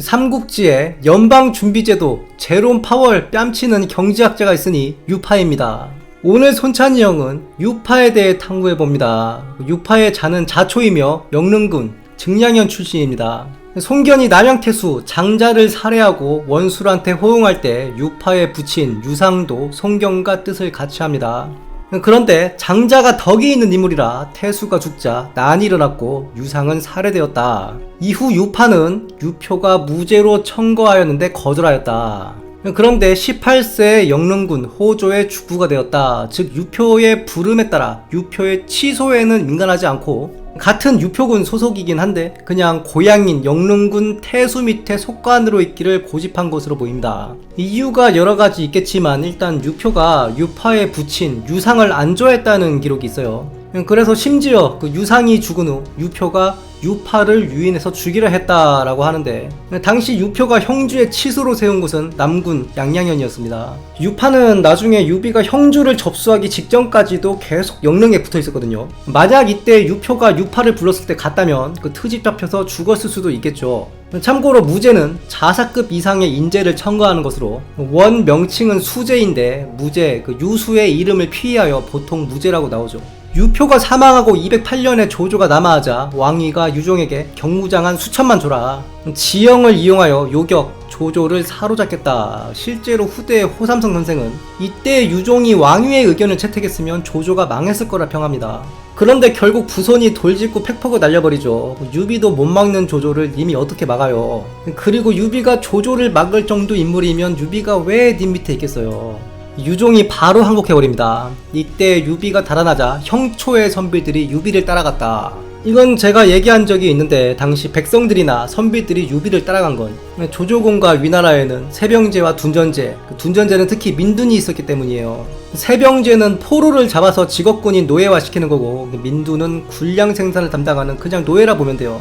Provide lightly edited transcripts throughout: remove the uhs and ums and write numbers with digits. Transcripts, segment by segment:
삼국지에 연방준비제도, 제롬 파월 뺨치는 경제학자가 있으니 유파입니다. 오늘 손찬이 형은 유파에 대해 탐구해봅니다. 유파의 자는 자초이며 영릉군 증량현 출신입니다. 송견이 남양태수 장자를 살해하고 원술한테 호응할 때 유파에 붙인 유상도 송견과 뜻을 같이 합니다. 그런데 장자가 덕이 있는 인물이라 태수가 죽자 난이 일어났고 유상은 살해되었다. 이후 유파는 유표가 무죄로 청구하였는데 거절하였다. 그런데 18세에 영릉군 호조의 주부가 되었다. 즉 유표의 부름에 따라 유표의 취소에는 민감하지 않고 같은 유표군 소속이긴 한데 그냥 고향인 영릉군 태수 밑에 속관으로 있기를 고집한 것으로 보입니다. 이유가 여러가지 있겠지만 일단 유표가 유파에 붙인 유상을 안 좋아했다는 기록이 있어요. 그래서 심지어 그 유상이 죽은 후 유표가 유파를 유인해서 죽이려 했다라고 하는데 당시 유표가 형주의 치수로 세운 곳은 남군 양양현이었습니다. 유파는 나중에 유비가 형주를 접수하기 직전까지도 계속 영릉에 붙어 있었거든요. 만약 이때 유표가 유파를 불렀을 때 갔다면 그 트집 잡혀서 죽었을 수도 있겠죠. 참고로 무죄는 자사급 이상의 인재를 청구하는 것으로 원 명칭은 수재인데 무죄, 그 유수의 이름을 피하여 보통 무죄라고 나오죠. 유표가 사망하고 208년에 조조가 남하하자 왕위가 유종에게 경무장한 수천만 줘라. 지형을 이용하여 요격, 조조를 사로잡겠다. 실제로 후대의 호삼성 선생은 이때 유종이 왕위의 의견을 채택했으면 조조가 망했을 거라 평합니다. 그런데 결국 부손이 돌짓고 팩폭을 날려버리죠. 유비도 못 막는 조조를 님이 어떻게 막아요. 그리고 유비가 조조를 막을 정도 인물이면 유비가 왜 님 밑에 있겠어요. 유종이 바로 항복해버립니다. 이때 유비가 달아나자 형초의 선비들이 유비를 따라갔다. 이건 제가 얘기한 적이 있는데 당시 백성들이나 선비들이 유비를 따라간 건 조조공과 위나라에는 세병제와 둔전제, 둔전제는 특히 민둔이 있었기 때문이에요. 세병제는 포로를 잡아서 직업군인 노예화 시키는 거고 민두는 군량 생산을 담당하는 그냥 노예라 보면 돼요.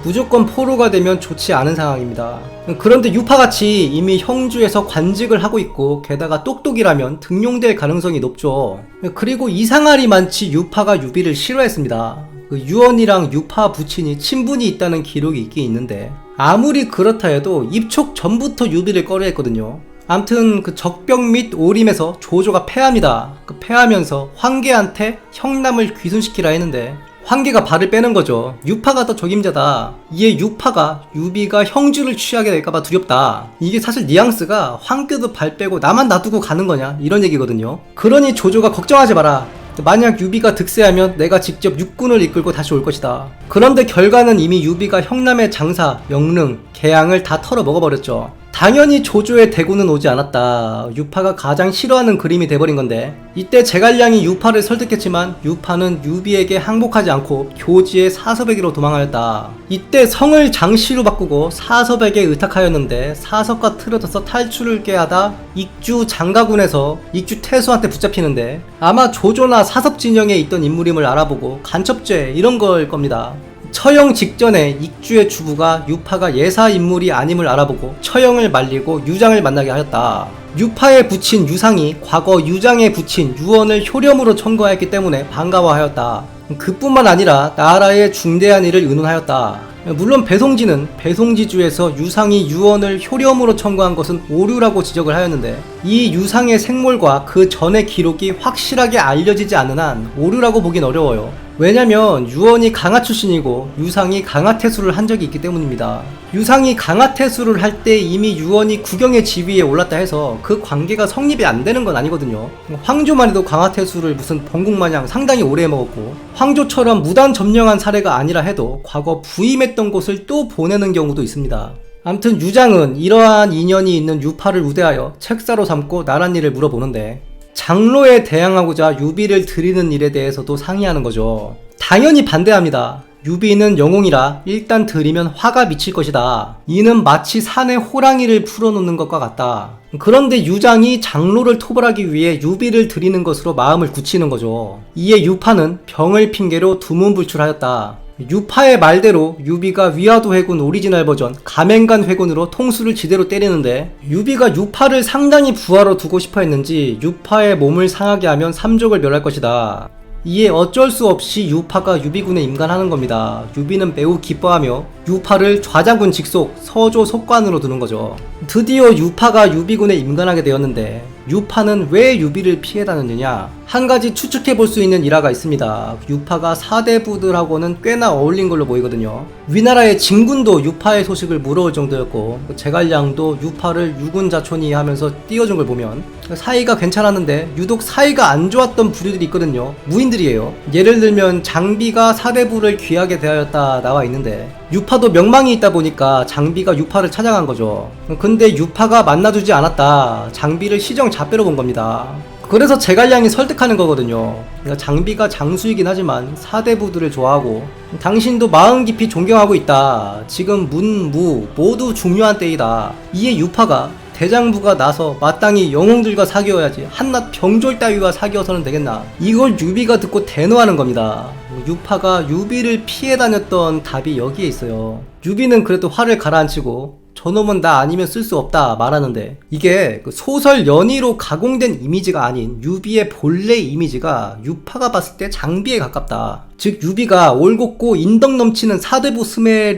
무조건 포로가 되면 좋지 않은 상황입니다. 그런데 유파같이 이미 형주에서 관직을 하고 있고 게다가 똑똑이라면 등용될 가능성이 높죠. 그리고 이상할이 많지 유파가 유비를 싫어했습니다. 유언이랑 유파 부친이 친분이 있다는 기록이 있긴 있는데 아무리 그렇다 해도 입촉 전부터 유비를 꺼려했거든요. 암튼 그 적병 및 오림에서 조조가 패합니다. 패하면서 황계한테 형남을 귀순시키라 했는데 황계가 발을 빼는 거죠. 유파가 더 적임자다. 이에 유파가 유비가 형주를 취하게 될까봐 두렵다. 이게 사실 뉘앙스가 황계도 발 빼고 나만 놔두고 가는 거냐 이런 얘기거든요. 그러니 조조가 걱정하지 마라. 만약 유비가 득세하면 내가 직접 육군을 이끌고 다시 올 것이다. 그런데 결과는 이미 유비가 형남의 장사, 영릉, 계양을 다 털어 먹어버렸죠. 당연히 조조의 대군은 오지 않았다. 유파가 가장 싫어하는 그림이 돼버린 건데 이때 제갈량이 유파를 설득했지만 유파는 유비에게 항복하지 않고 교지의 사섭에게로 도망하였다. 이때 성을 장씨로 바꾸고 사섭에게 의탁하였는데 사섭과 틀어져서 탈출을 꾀하다 익주 장가군에서 익주 태수한테 붙잡히는데 아마 조조나 사섭 진영에 있던 인물임을 알아보고 간첩죄 이런 걸 겁니다. 처형 직전에 익주의 주부가 유파가 예사 인물이 아님을 알아보고 처형을 말리고 유장을 만나게 하였다. 유파에 붙인 유상이 과거 유장에 붙인 유언을 효렴으로 청구하였기 때문에 반가워하였다. 그뿐만 아니라 나라의 중대한 일을 의논하였다. 물론 배송지는 배송지주에서 유상이 유언을 효렴으로 청구한 것은 오류라고 지적을 하였는데 이 유상의 생몰과 그 전의 기록이 확실하게 알려지지 않는 한 오류라고 보긴 어려워요. 왜냐면 유언이 강하 출신이고 유상이 강하태수를 한 적이 있기 때문입니다. 유상이 강하태수를 할 때 이미 유언이 국영의 지위에 올랐다 해서 그 관계가 성립이 안 되는 건 아니거든요. 황조만 해도 강하태수를 무슨 번국마냥 상당히 오래 해먹었고 황조처럼 무단 점령한 사례가 아니라 해도 과거 부임했던 곳을 또 보내는 경우도 있습니다. 암튼 유장은 이러한 인연이 있는 유파를 우대하여 책사로 삼고 나란 일을 물어보는데 장로에 대항하고자 유비를 드리는 일에 대해서도 상의하는 거죠. 당연히 반대합니다. 유비는 영웅이라 일단 드리면 화가 미칠 것이다. 이는 마치 산에 호랑이를 풀어놓는 것과 같다. 그런데 유장이 장로를 토벌하기 위해 유비를 드리는 것으로 마음을 굳히는 거죠. 이에 유파는 병을 핑계로 두문불출하였다. 유파의 말대로 유비가 위화도 회군 오리지널 버전 가맹간 회군으로 통수를 지대로 때리는데 유비가 유파를 상당히 부하로 두고 싶어 했는지 유파의 몸을 상하게 하면 삼족을 멸할 것이다. 이에 어쩔 수 없이 유파가 유비군에 임관하는 겁니다. 유비는 매우 기뻐하며 유파를 좌장군 직속 서조 속관으로 두는 거죠. 드디어 유파가 유비군에 임관하게 되었는데 유파는 왜 유비를 피해 다녔느냐? 한 가지 추측해 볼 수 있는 일화가 있습니다. 유파가 사대부들하고는 꽤나 어울린 걸로 보이거든요. 위나라의 진군도 유파의 소식을 물어올 정도였고 제갈량도 유파를 유군자촌이 하면서 띄워준 걸 보면 사이가 괜찮았는데 유독 사이가 안 좋았던 부류들이 있거든요. 무인들이에요. 예를 들면 장비가 사대부를 귀하게 대하였다 나와 있는데 유파도 명망이 있다 보니까 장비가 유파를 찾아간 거죠. 근데 유파가 만나주지 않았다. 장비를 시정 잡배로 본 겁니다. 그래서 제갈량이 설득하는 거거든요. 그러니까 장비가 장수이긴 하지만 사대부들을 좋아하고 당신도 마음 깊이 존경하고 있다. 지금 문, 무 모두 중요한 때이다. 이에 유파가 대장부가 나서 마땅히 영웅들과 사귀어야지 한낱 병졸 따위와 사귀어서는 되겠나. 이걸 유비가 듣고 대노하는 겁니다. 유파가 유비를 피해 다녔던 답이 여기에 있어요. 유비는 그래도 화를 가라앉히고 저놈은 나 아니면 쓸 수 없다 말하는데 이게 소설 연의로 가공된 이미지가 아닌 유비의 본래 이미지가 유파가 봤을 때 장비에 가깝다. 즉 유비가 올곧고 인덕 넘치는 사대부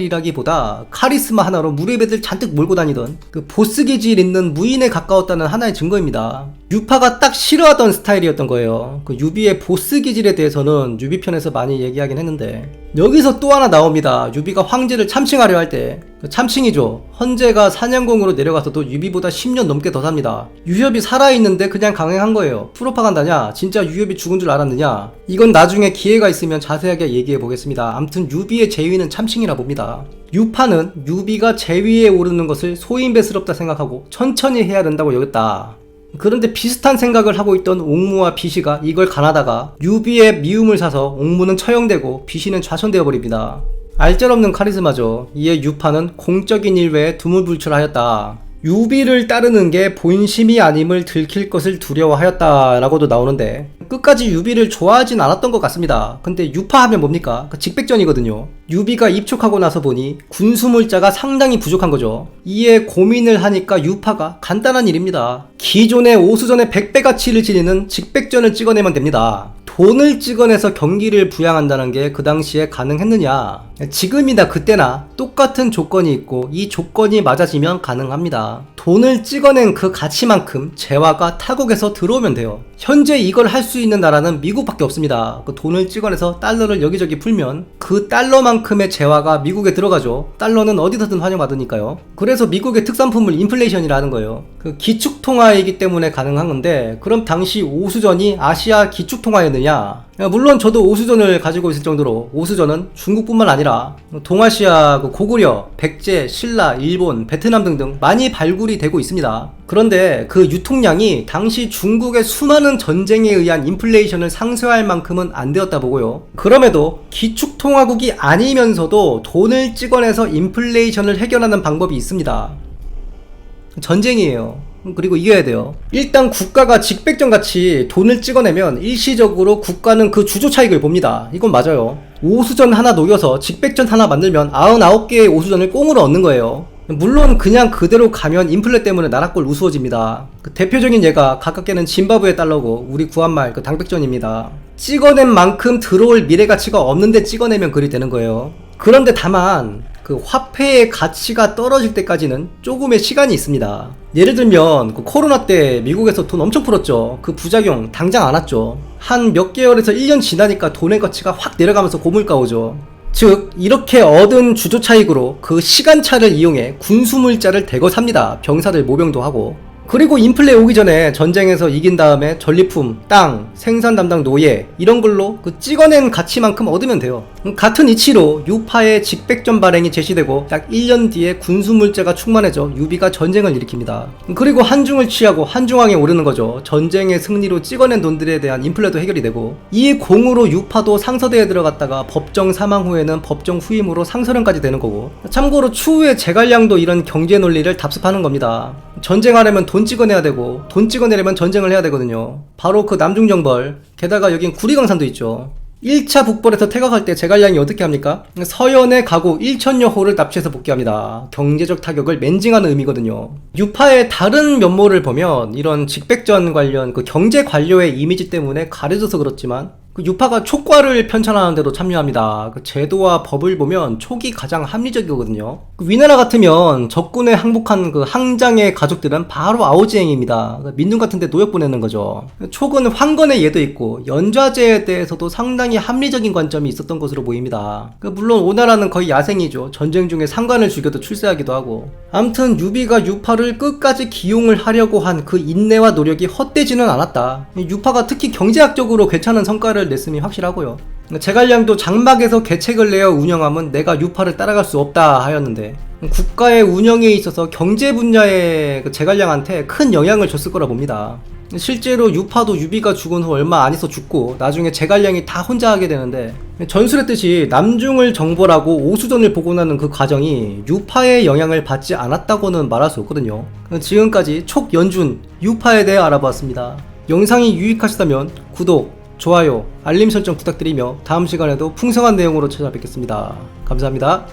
스멜이라기보다 카리스마 하나로 무리배들 잔뜩 몰고 다니던 그 보스 기질 있는 무인에 가까웠다는 하나의 증거입니다. 유파가 딱 싫어하던 스타일이었던 거예요. 그 유비의 보스 기질에 대해서는 유비 편에서 많이 얘기하긴 했는데 여기서 또 하나 나옵니다. 유비가 황제를 참칭하려 할 때 참칭이죠. 헌제가 사냥공으로 내려가서도 유비보다 10년 넘게 더 삽니다. 유협이 살아있는데 그냥 강행한 거예요. 프로파간다냐? 진짜 유협이 죽은 줄 알았느냐? 이건 나중에 기회가 있으면 자세하게 얘기해 보겠습니다. 암튼 유비의 재위는 참칭이라 봅니다. 유파는 유비가 재위에 오르는 것을 소인배스럽다 생각하고 천천히 해야 된다고 여겼다. 그런데 비슷한 생각을 하고 있던 옥무와 비시가 이걸 가나다가 유비의 미움을 사서 옥무는 처형되고 비시는 좌천되어 버립니다. 알짤없는 카리스마죠. 이에 유파는 공적인 일 외에 두물불출하였다. 유비를 따르는 게 본심이 아님을 들킬 것을 두려워하였다 라고도 나오는데 끝까지 유비를 좋아하진 않았던 것 같습니다. 근데 유파 하면 뭡니까? 직백전이거든요. 유비가 입촉하고 나서 보니 군수물자가 상당히 부족한 거죠. 이에 고민을 하니까 유파가 간단한 일입니다. 기존의 오수전의 100배 가치를 지니는 직백전을 찍어내면 됩니다. 돈을 찍어내서 경기를 부양한다는 게 그 당시에 가능했느냐? 지금이나 그때나 똑같은 조건이 있고 이 조건이 맞아지면 가능합니다. 돈을 찍어낸 그 가치만큼 재화가 타국에서 들어오면 돼요. 현재 이걸 할 수 있는 나라는 미국밖에 없습니다. 그 돈을 찍어내서 달러를 여기저기 풀면 그 달러만큼의 재화가 미국에 들어가죠. 달러는 어디서든 환영받으니까요. 그래서 미국의 특산품을 인플레이션이라는 거예요. 그 기축통화이기 때문에 가능한 건데 그럼 당시 오수전이 아시아 기축통화였느냐? 물론 저도 오수전을 가지고 있을 정도로 오수전은 중국뿐만 아니라 동아시아, 고구려, 백제, 신라, 일본, 베트남 등등 많이 발굴이 되고 있습니다. 그런데 그 유통량이 당시 중국의 수많은 전쟁에 의한 인플레이션을 상쇄할 만큼은 안 되었다 보고요. 그럼에도 기축통화국이 아니면서도 돈을 찍어내서 인플레이션을 해결하는 방법이 있습니다. 전쟁이에요. 그리고 이겨야 돼요. 일단 국가가 직백전같이 돈을 찍어내면 일시적으로 국가는 그 주조 차익을 봅니다. 이건 맞아요. 오수전 하나 녹여서 직백전 하나 만들면 99개의 오수전을 꽁으로 얻는 거예요. 물론 그냥 그대로 가면 인플레 때문에 나라꼴 우스워집니다. 그 대표적인 예가 가깝게는 짐바브웨 달러고 우리 구한말 그 당백전입니다. 찍어낸 만큼 들어올 미래가치가 없는데 찍어내면 그리 되는 거예요. 그런데 다만 그 화폐의 가치가 떨어질 때까지는 조금의 시간이 있습니다. 예를 들면 그 코로나 때 미국에서 돈 엄청 풀었죠. 그 부작용 당장 안 왔죠. 한 몇 개월에서 1년 지나니까 돈의 가치가 확 내려가면서 고물가 오죠. 즉 이렇게 얻은 주조 차익으로 그 시간차를 이용해 군수물자를 대거 삽니다. 병사들 모병도 하고. 그리고 인플레 오기 전에 전쟁에서 이긴 다음에 전리품, 땅, 생산 담당 노예 이런 걸로 그 찍어낸 가치만큼 얻으면 돼요. 같은 이치로 유파의 직백전 발행이 제시되고 약 1년 뒤에 군수물자가 충만해져 유비가 전쟁을 일으킵니다. 그리고 한중을 취하고 한중왕에 오르는 거죠. 전쟁의 승리로 찍어낸 돈들에 대한 인플레도 해결이 되고 이 공으로 유파도 상서대에 들어갔다가 법정 사망 후에는 법정 후임으로 상서령까지 되는 거고 참고로 추후에 제갈량도 이런 경제 논리를 답습하는 겁니다. 전쟁하려면 돈 찍어내야 되고 돈 찍어내려면 전쟁을 해야 되거든요. 바로 그 남중정벌 게다가 여긴 구리강산도 있죠. 1차 북벌에서 퇴각할 때 제갈량이 어떻게 합니까? 서연의 가구 1천여 호를 납치해서 복귀합니다. 경제적 타격을 맨징하는 의미거든요. 유파의 다른 면모를 보면 이런 직백전 관련 그 경제 관료의 이미지 때문에 가려져서 그렇지만 그 유파가 촉과를 편찬하는 데도 참여합니다. 그 제도와 법을 보면 촉이 가장 합리적이거든요. 그 위나라 같으면 적군에 항복한 그 항장의 가족들은 바로 아오지행입니다. 그 민둥 같은 데 노역 보내는 거죠. 촉은 황건의 예도 있고 연좌제에 대해서도 상당히 합리적인 관점이 있었던 것으로 보입니다. 그 물론 오나라는 거의 야생이죠. 전쟁 중에 상관을 죽여도 출세하기도 하고. 아무튼 유비가 유파를 끝까지 기용을 하려고 한 그 인내와 노력이 헛되지는 않았다. 유파가 특히 경제학적으로 괜찮은 성과를 냈음이 확실하고요. 제갈량도 장막에서 계책을 내어 운영함은 내가 유파를 따라갈 수 없다 하였는데, 국가의 운영에 있어서 경제 분야의 제갈량한테 큰 영향을 줬을 거라 봅니다. 실제로 유파도 유비가 죽은 후 얼마 안 있어 죽고 나중에 제갈량이 다 혼자 하게 되는데, 전술했듯이 남중을 정벌하고 오수전을 복원하는 그 과정이 유파의 영향을 받지 않았다고는 말할 수 없거든요. 지금까지 촉연준 유파에 대해 알아봤습니다. 영상이 유익하시다면 구독, 좋아요, 알림 설정 부탁드리며 다음 시간에도 풍성한 내용으로 찾아뵙겠습니다. 감사합니다.